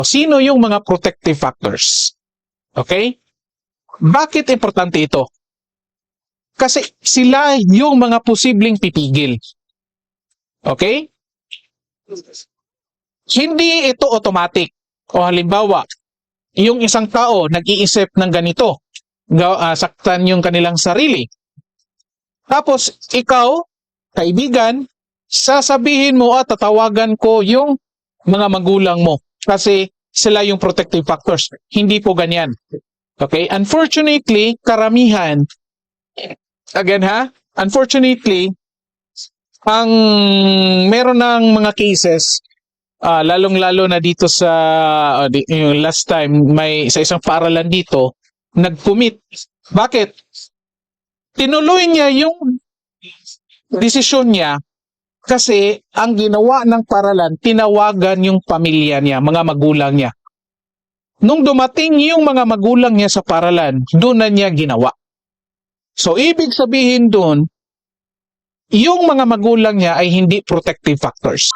Sino yung mga protective factors? Okay? Bakit importante ito? Kasi sila yung mga posibleng pipigil. Okay? Hindi ito automatic. O halimbawa, yung isang tao nag-iisip ng ganito, saktan yung kanilang sarili. Tapos ikaw, kaibigan, sasabihin mo at tatawagan ko yung mga magulang mo kasi sila yung protective factors. Hindi po ganyan. Okay? Unfortunately, karamihan, again unfortunately, ang meron ng mga cases, lalong-lalo na dito sa yung last time, may sa isang paaralan dito, nag-commit. Bakit? Tinuloy niya yung desisyon niya kasi ang ginawa ng paaralan, tinawagan yung pamilya niya, mga magulang niya. Nung dumating yung mga magulang niya sa paaralan, doon na niya ginawa. So, ibig sabihin doon, yung mga magulang niya ay hindi protective factors.